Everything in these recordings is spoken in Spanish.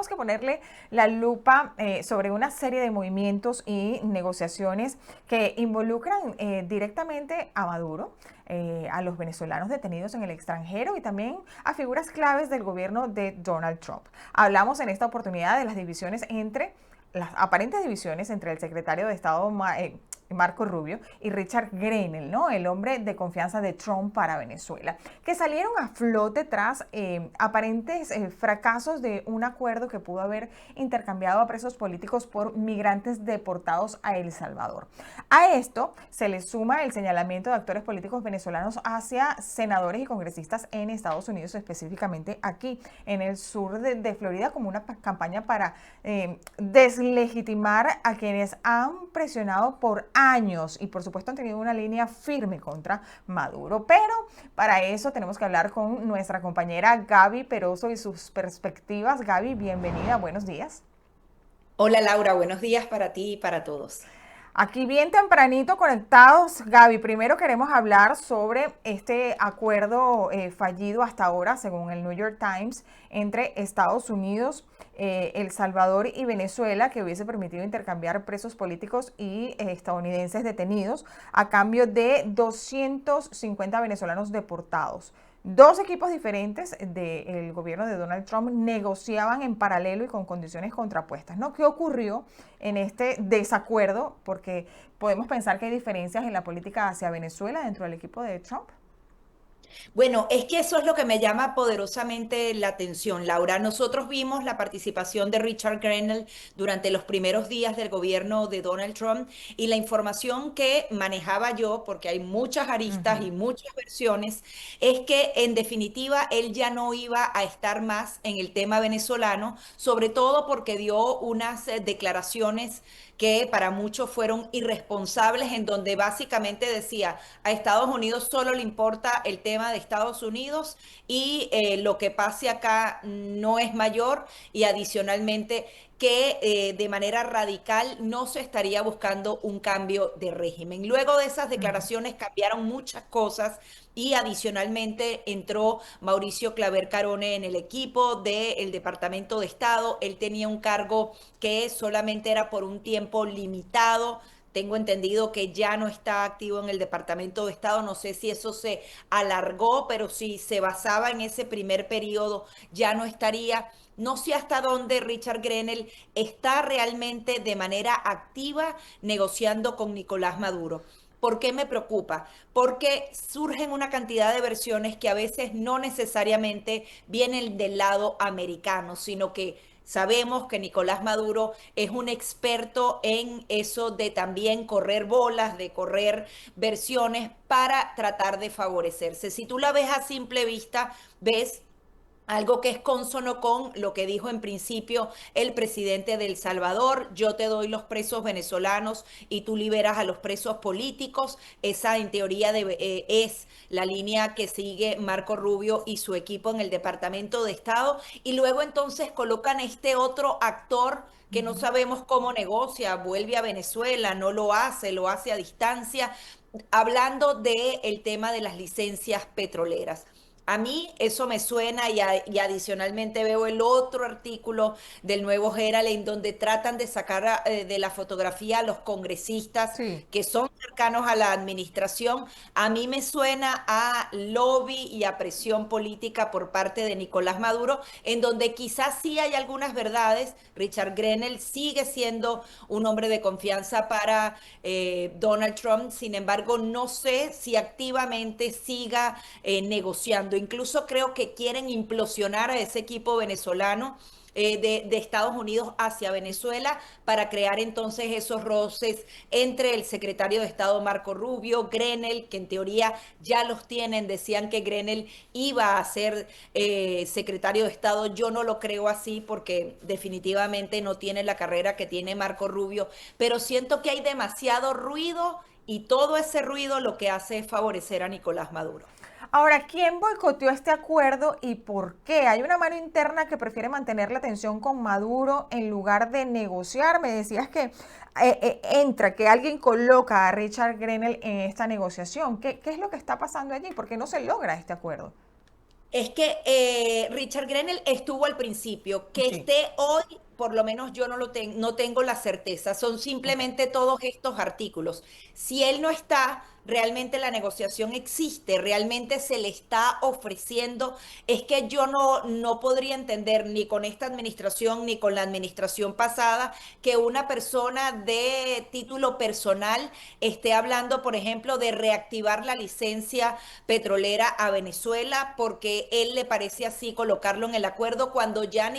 tenemos que ponerle la lupa sobre una serie de movimientos y negociaciones que involucran directamente a Maduro, a los venezolanos detenidos en el extranjero y también a figuras claves del gobierno de Donald Trump. Hablamos en esta oportunidad de las divisiones las aparentes divisiones entre el secretario de Estado Marco Rubio y Richard Grenell, ¿no? El hombre de confianza de Trump para Venezuela, que salieron a flote tras aparentes fracasos de un acuerdo que pudo haber intercambiado a presos políticos por migrantes deportados a El Salvador. A esto se le suma el señalamiento de actores políticos venezolanos hacia senadores y congresistas en Estados Unidos, específicamente aquí en el sur de Florida, como una campaña para deslegitimar a quienes han presionado por años y por supuesto han tenido una línea firme contra Maduro. Pero para eso tenemos que hablar con nuestra compañera Gaby Peroso y sus perspectivas. Gaby, bienvenida, buenos días. Hola Laura, buenos días para ti y para todos. Aquí bien tempranito conectados, Gaby. Primero queremos hablar sobre este acuerdo fallido hasta ahora, según el New York Times, entre Estados Unidos, El Salvador y Venezuela, que hubiese permitido intercambiar presos políticos y estadounidenses detenidos a cambio de 250 venezolanos deportados. Dos equipos diferentes del gobierno de Donald Trump negociaban en paralelo y con condiciones contrapuestas, ¿no? ¿Qué ocurrió en este desacuerdo? Porque podemos pensar que hay diferencias en la política hacia Venezuela dentro del equipo de Trump. Bueno, es que eso es lo que me llama poderosamente la atención, Laura. Nosotros vimos la participación de Richard Grenell durante los primeros días del gobierno de Donald Trump y la información que manejaba yo, porque hay muchas aristas Ujú. y muchas versiones, es que en definitiva él ya no iba a estar más en el tema venezolano, sobre todo porque dio unas declaraciones que para muchos fueron irresponsables, en donde básicamente decía, a Estados Unidos solo le importa el tema de Estados Unidos y lo que pase acá no es mayor y adicionalmente que de manera radical no se estaría buscando un cambio de régimen. Luego de esas declaraciones cambiaron muchas cosas y adicionalmente entró Mauricio Claver Carone en el equipo del Departamento de Estado. Él tenía un cargo que solamente era por un tiempo limitado. Tengo entendido que ya no está activo en el Departamento de Estado. No sé si eso se alargó, pero si se basaba en ese primer periodo, ya no estaría. No sé hasta dónde Richard Grenell está realmente de manera activa negociando con Nicolás Maduro. ¿Por qué me preocupa? Porque surgen una cantidad de versiones que a veces no necesariamente vienen del lado americano, sino que sabemos que Nicolás Maduro es un experto en eso de también correr bolas, de correr versiones para tratar de favorecerse. Si tú la ves a simple vista, ves algo que es consono con lo que dijo en principio el presidente de El Salvador: yo te doy los presos venezolanos y tú liberas a los presos políticos. Esa en teoría es la línea que sigue Marco Rubio y su equipo en el Departamento de Estado. Y luego entonces colocan este otro actor que no sabemos cómo negocia, vuelve a Venezuela, no lo hace, lo hace a distancia, hablando del tema de las licencias petroleras. A mí eso me suena y adicionalmente veo el otro artículo del Nuevo Herald en donde tratan de sacar de la fotografía a los congresistas Sí. que son cercanos a la administración. A mí me suena a lobby y a presión política por parte de Nicolás Maduro, en donde quizás sí hay algunas verdades. Richard Grenell sigue siendo un hombre de confianza para Donald Trump. Sin embargo, no sé si activamente siga negociando. Incluso creo que quieren implosionar a ese equipo venezolano de Estados Unidos hacia Venezuela para crear entonces esos roces entre el secretario de Estado Marco Rubio, Grenell, que en teoría ya los tienen. Decían que Grenell iba a ser secretario de Estado. Yo no lo creo así porque definitivamente no tiene la carrera que tiene Marco Rubio, pero siento que hay demasiado ruido y todo ese ruido lo que hace es favorecer a Nicolás Maduro. Ahora, ¿quién boicoteó este acuerdo y por qué? Hay una mano interna que prefiere mantener la tensión con Maduro en lugar de negociar. Me decías que que alguien coloca a Richard Grenell en esta negociación. ¿Qué es lo que está pasando allí? ¿Por qué no se logra este acuerdo? Es que Richard Grenell estuvo al principio. Que Sí, esté hoy, por lo menos yo no tengo la certeza. Son ok. simplemente todos estos artículos. Si él no está, realmente la negociación existe, realmente se le está ofreciendo. Es que yo no podría entender ni con esta administración ni con la administración pasada que una persona de título personal esté hablando, por ejemplo, de reactivar la licencia petrolera a Venezuela, porque él le parece así colocarlo en el acuerdo cuando ya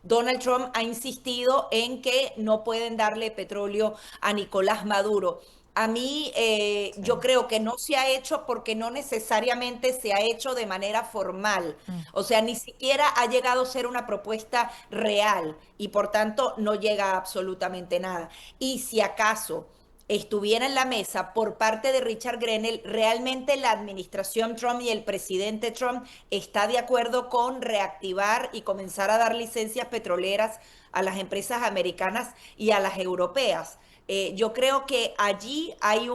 Donald Trump ha insistido en que no pueden darle petróleo a Nicolás Maduro. A mí Sí. yo creo que no se ha hecho porque no necesariamente se ha hecho de manera formal. O sea, ni siquiera ha llegado a ser una propuesta real y por tanto no llega a absolutamente nada. Y si acaso estuviera en la mesa por parte de Richard Grenell, realmente la administración Trump y el presidente Trump está de acuerdo con reactivar y comenzar a dar licencias petroleras a las empresas americanas y a las europeas. Yo creo que allí hay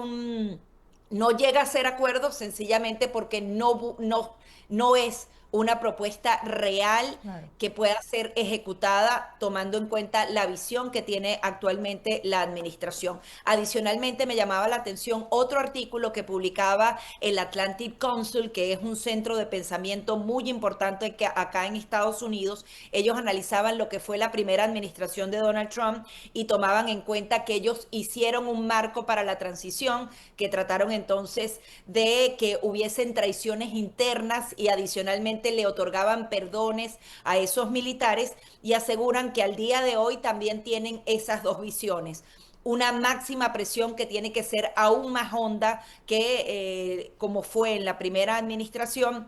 no llega a ser acuerdo sencillamente porque no es una propuesta real Claro. que pueda ser ejecutada tomando en cuenta la visión que tiene actualmente la administración. Adicionalmente, me llamaba la atención otro artículo que publicaba el Atlantic Council, que es un centro de pensamiento muy importante que acá en Estados Unidos. Ellos analizaban lo que fue la primera administración de Donald Trump y tomaban en cuenta que ellos hicieron un marco para la transición, que trataron entonces de que hubiesen traiciones internas y adicionalmente le otorgaban perdones a esos militares y aseguran que al día de hoy también tienen esas dos visiones. Una máxima presión que tiene que ser aún más honda que como fue en la primera administración,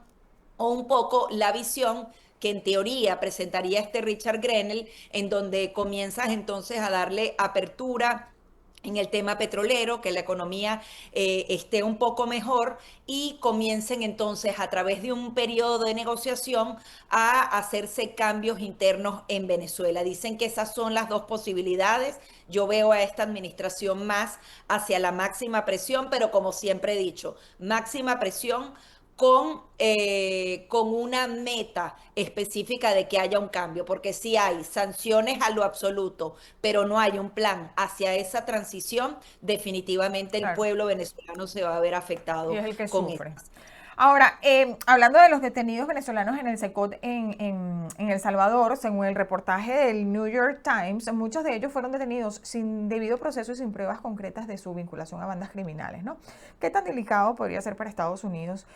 o un poco la visión que en teoría presentaría este Richard Grenell, en donde comienzas entonces a darle apertura en el tema petrolero, que la economía esté un poco mejor y comiencen entonces a través de un periodo de negociación a hacerse cambios internos en Venezuela. Dicen que esas son las dos posibilidades. Yo veo a esta administración más hacia la máxima presión, pero como siempre he dicho, máxima presión con una meta específica de que haya un cambio, porque si hay sanciones a lo absoluto, pero no hay un plan hacia esa transición, definitivamente el Claro. pueblo venezolano se va a ver Y afectado es el que con sufre. esto. Ahora, hablando de los detenidos venezolanos en el SECOT en El Salvador, según el reportaje del New York Times, muchos de ellos fueron detenidos sin debido proceso y sin pruebas concretas de su vinculación a bandas criminales, ¿no? ¿Qué tan delicado podría ser para Estados Unidos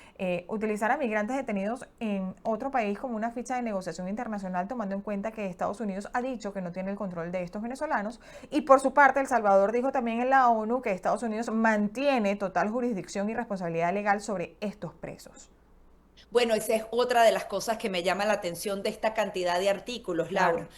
utilizar a migrantes detenidos en otro país como una ficha de negociación internacional, tomando en cuenta que Estados Unidos ha dicho que no tiene el control de estos venezolanos? Y por su parte, El Salvador dijo también en la ONU que Estados Unidos mantiene total jurisdicción y responsabilidad legal sobre estos presos. Bueno, esa es otra de las cosas que me llama la atención de esta cantidad de artículos, Claro. Laura.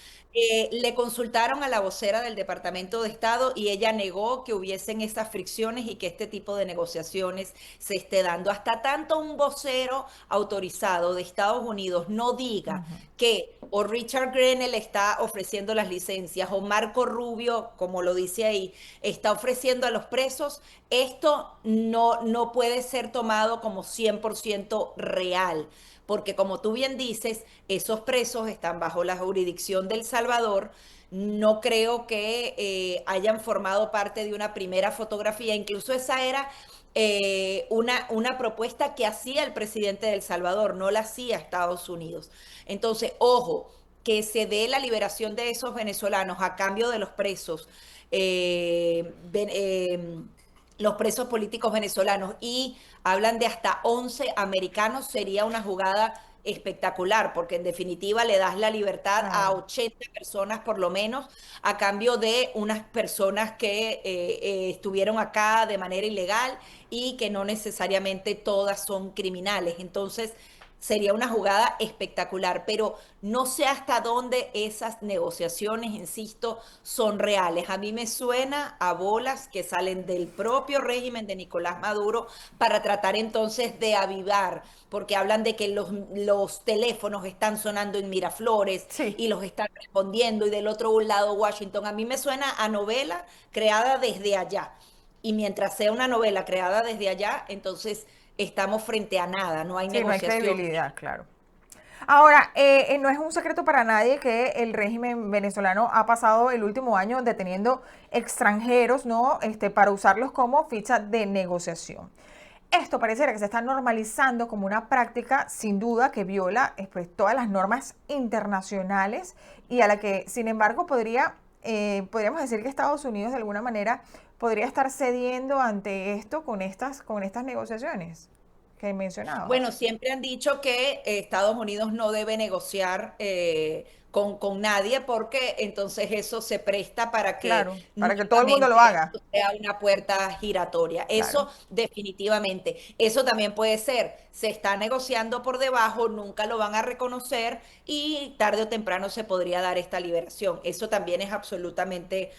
Le consultaron a la vocera del Departamento de Estado y ella negó que hubiesen esas fricciones y que este tipo de negociaciones se esté dando. Hasta tanto un vocero autorizado de Estados Unidos no diga Ujú. que o Richard Grenell está ofreciendo las licencias o Marco Rubio, como lo dice ahí, está ofreciendo a los presos, esto no puede ser tomado como 100% real, porque como tú bien dices, esos presos están bajo la jurisdicción del Salvador. No creo que hayan formado parte de una primera fotografía, incluso esa era una propuesta que hacía el presidente de El Salvador, no la hacía Estados Unidos. Entonces, ojo, que se dé la liberación de esos venezolanos a cambio de los presos. Los presos políticos venezolanos y hablan de hasta 11 americanos, sería una jugada espectacular, porque en definitiva le das la libertad a Claro. 80 personas por lo menos, a cambio de unas personas que estuvieron acá de manera ilegal y que no necesariamente todas son criminales. Entonces, sería una jugada espectacular, pero no sé hasta dónde esas negociaciones, insisto, son reales. A mí me suena a bolas que salen del propio régimen de Nicolás Maduro para tratar entonces de avivar, porque hablan de que los teléfonos están sonando en Miraflores Sí. y los están respondiendo y del otro lado Washington. A mí me suena a novela creada desde allá. Y mientras sea una novela creada desde allá, entonces estamos frente a nada, no hay Sí, no hay negociación. credibilidad, claro. Ahora, no es un secreto para nadie que el régimen venezolano ha pasado el último año deteniendo extranjeros, ¿no? Para usarlos como ficha de negociación. Esto pareciera que se está normalizando como una práctica sin duda que viola pues, todas las normas internacionales y a la que, sin embargo, podríamos decir que Estados Unidos de alguna manera podría estar cediendo ante esto con estas negociaciones que Bueno, mencionabas. siempre han dicho que Estados Unidos no debe negociar con nadie porque entonces eso se presta para que Claro, para que todo el mundo lo nuevamente haga. esto sea una puerta giratoria. Claro. Eso definitivamente. Eso también puede ser. Se está negociando por debajo, nunca lo van a reconocer y tarde o temprano se podría dar esta liberación. Eso también es absolutamente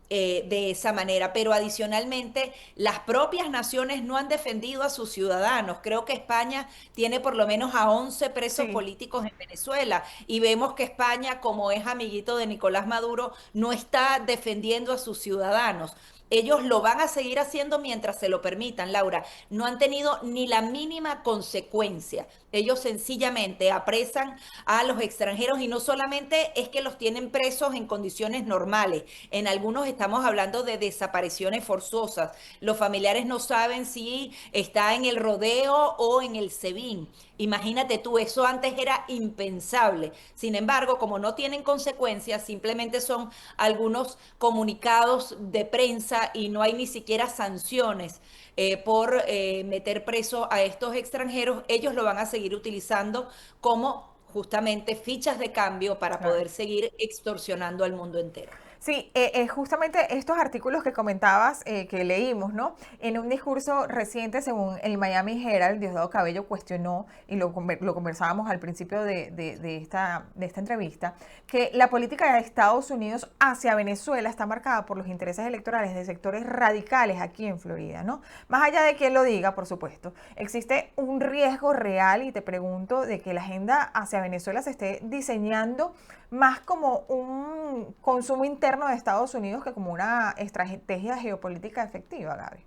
de esa manera. Pero adicionalmente, las propias naciones no han defendido a sus ciudadanos. Creo que España tiene por lo menos a 11 presos Sí, políticos en Venezuela y vemos que España, como es amiguito de Nicolás Maduro, no está defendiendo a sus ciudadanos. Ellos lo van a seguir haciendo mientras se lo permitan, Laura. No han tenido ni la mínima consecuencia. Ellos sencillamente apresan a los extranjeros y no solamente es que los tienen presos en condiciones normales. En algunos estamos hablando de desapariciones forzosas. Los familiares no saben si está en el rodeo o en el SEBIN. Imagínate tú, eso antes era impensable. Sin embargo, como no tienen consecuencias, simplemente son algunos comunicados de prensa y no hay ni siquiera sanciones por meter preso a estos extranjeros, ellos lo van a seguir utilizando como justamente fichas de cambio para claro. poder seguir extorsionando al mundo entero. Sí, justamente estos artículos que comentabas, que leímos, ¿no? En un discurso reciente, según el Miami Herald, Diosdado Cabello cuestionó, y lo conversábamos al principio de esta entrevista, que la política de Estados Unidos hacia Venezuela está marcada por los intereses electorales de sectores radicales aquí en Florida, ¿no? Más allá de quien lo diga, por supuesto, existe un riesgo real, y te pregunto, de que la agenda hacia Venezuela se esté diseñando más como un consumo interno de Estados Unidos que como una estrategia geopolítica efectiva, Gaby.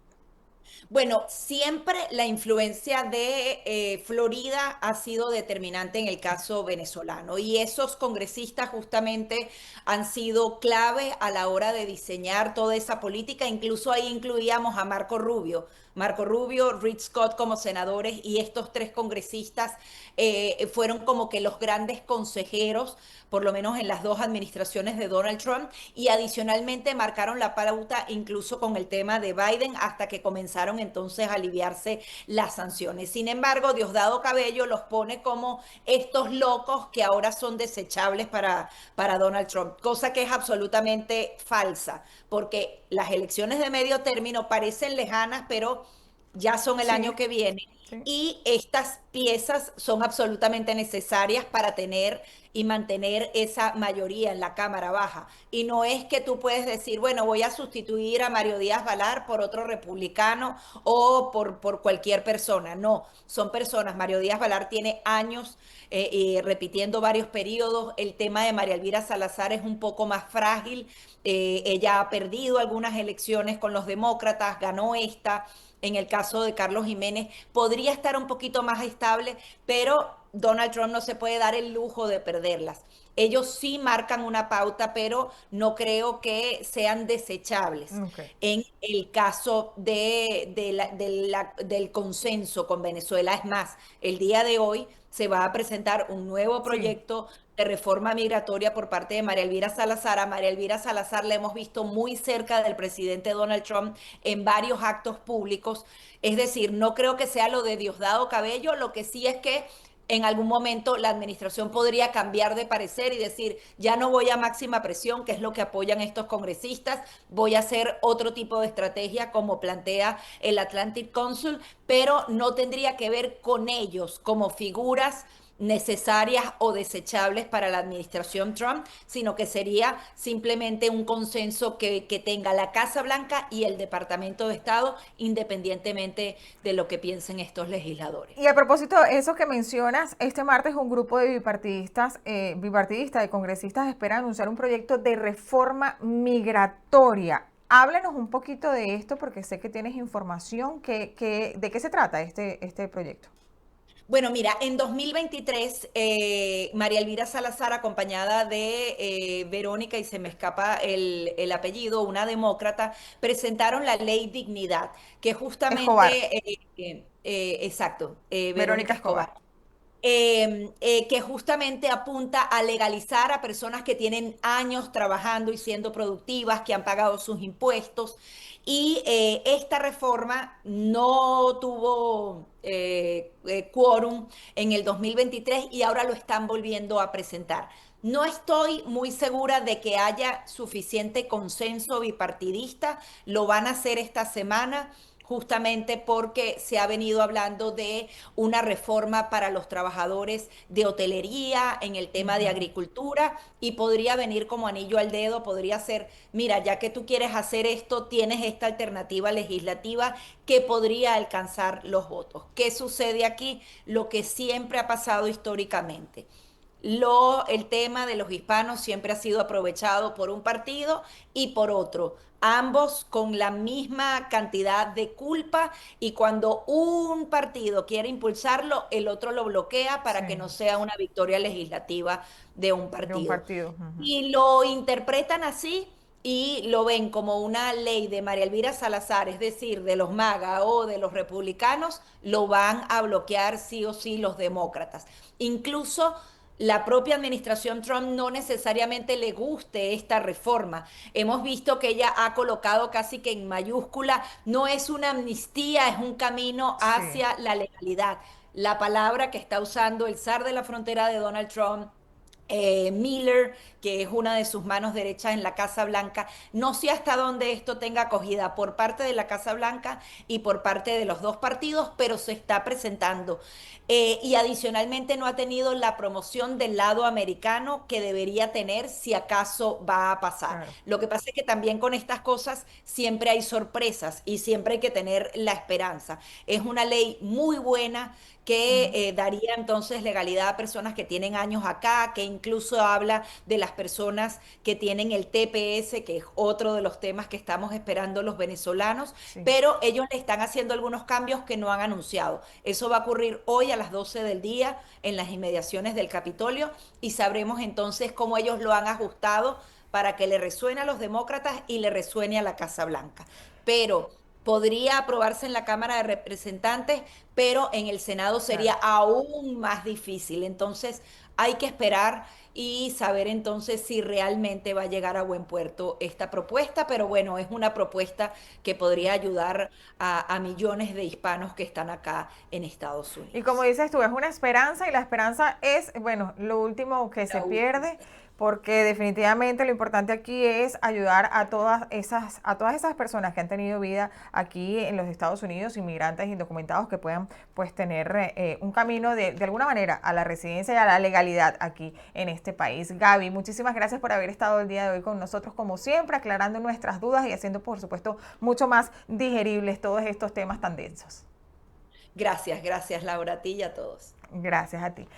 Bueno, siempre la influencia de Florida ha sido determinante en el caso venezolano y esos congresistas justamente han sido clave a la hora de diseñar toda esa política. Incluso ahí incluíamos a Marco Rubio, Rick Scott como senadores y estos tres congresistas fueron como que los grandes consejeros, por lo menos en las dos administraciones de Donald Trump, y adicionalmente marcaron la pauta incluso con el tema de Biden hasta que comenzaron entonces a aliviarse las sanciones. Sin embargo, Diosdado Cabello los pone como estos locos que ahora son desechables para Donald Trump, cosa que es absolutamente falsa, porque las elecciones de medio término parecen lejanas, pero ya son el Sí, año que viene sí. y estas piezas son absolutamente necesarias para tener y mantener esa mayoría en la Cámara Baja. Y no es que tú puedes decir, bueno, voy a sustituir a Mario Díaz Valar por otro republicano o por cualquier persona. No, son personas. Mario Díaz Valar tiene años repitiendo varios periodos. El tema de María Elvira Salazar es un poco más frágil. Ella ha perdido algunas elecciones con los demócratas, ganó esta. En el caso de Carlos Jiménez, podría estar un poquito más estable, pero Donald Trump no se puede dar el lujo de perderlas. Ellos sí marcan una pauta, pero no creo que sean desechables. Ok. En el caso del consenso con Venezuela, es más, el día de hoy se va a presentar un nuevo Sí. proyecto de reforma migratoria por parte de María Elvira Salazar. A María Elvira Salazar la hemos visto muy cerca del presidente Donald Trump en varios actos públicos. Es decir, no creo que sea lo de Diosdado Cabello, lo que sí es que en algún momento la administración podría cambiar de parecer y decir, ya no voy a máxima presión, que es lo que apoyan estos congresistas, voy a hacer otro tipo de estrategia como plantea el Atlantic Council, pero no tendría que ver con ellos como figuras necesarias o desechables para la administración Trump, sino que sería simplemente un consenso que tenga la Casa Blanca y el Departamento de Estado, independientemente de lo que piensen estos legisladores. Y a propósito de eso que mencionas, este martes un grupo de bipartidista de congresistas espera anunciar un proyecto de reforma migratoria. Háblanos un poquito de esto porque sé que tienes información. ¿De qué se trata este proyecto? Bueno, mira, en 2023, María Elvira Salazar, acompañada de Verónica, y se me escapa el apellido, una demócrata, presentaron la Ley Dignidad, que Escobar, justamente, exacto, Verónica Verónica Escobar. Escobar, que justamente apunta a legalizar a personas que tienen años trabajando y siendo productivas, que han pagado sus impuestos. Y esta reforma no tuvo quórum en el 2023 y ahora lo están volviendo a presentar. No estoy muy segura de que haya suficiente consenso bipartidista. Lo van a hacer esta semana justamente porque se ha venido hablando de una reforma para los trabajadores de hotelería, en el tema de Ujú. agricultura, y podría venir como anillo al dedo, podría ser, mira, ya que tú quieres hacer esto, tienes esta alternativa legislativa que podría alcanzar los votos. ¿Qué sucede aquí? Lo que siempre ha pasado históricamente. El tema de los hispanos siempre ha sido aprovechado por un partido y por otro, ambos con la misma cantidad de culpa, y cuando un partido quiere impulsarlo, el otro lo bloquea Sí, para que no sea una victoria legislativa de un de un partido. partido. Ujú. Y lo interpretan así y lo ven como una ley de María Elvira Salazar, es decir, de los MAGA o de los republicanos, lo van a bloquear sí o sí los demócratas. Incluso la propia administración Trump no necesariamente le guste esta reforma. Hemos visto que ella ha colocado casi que en mayúscula, no es una amnistía, es un camino Sí. hacia la legalidad. La palabra que está usando el zar de la frontera de Donald Trump, Miller, que es una de sus manos derechas en la Casa Blanca. No sé hasta dónde esto tenga acogida por parte de la Casa Blanca y por parte de los dos partidos, pero se está presentando. Y adicionalmente no ha tenido la promoción del lado americano que debería tener si acaso va a pasar. Claro. Lo que pasa es que también con estas cosas siempre hay sorpresas y siempre hay que tener la esperanza. Es una ley muy buena que Ujú. daría entonces legalidad a personas que tienen años acá, que incluso habla de las personas que tienen el TPS, que es otro de los temas que estamos esperando los venezolanos, Sí. pero ellos le están haciendo algunos cambios que no han anunciado. Eso va a ocurrir hoy a las 12 del día en las inmediaciones del Capitolio, y sabremos entonces cómo ellos lo han ajustado para que le resuene a los demócratas y le resuene a la Casa Blanca. Pero podría aprobarse en la Cámara de Representantes, pero en el Senado sería Claro. aún más difícil. Entonces hay que esperar y saber entonces si realmente va a llegar a buen puerto esta propuesta, pero bueno, es una propuesta que podría ayudar a millones de hispanos que están acá en Estados Y como Unidos. dices tú, es una esperanza y la esperanza es, bueno, lo último que se La última. pierde, porque definitivamente lo importante aquí es ayudar a todas esas personas que han tenido vida aquí en los Estados Unidos, inmigrantes indocumentados que puedan pues tener un camino de alguna manera a la residencia y a la legalidad aquí en este país. Gaby, muchísimas gracias por haber estado el día de hoy con nosotros como siempre, aclarando nuestras dudas y haciendo por supuesto mucho más digeribles todos estos temas tan densos. Gracias, gracias Laura, a ti y a todos. Gracias a ti.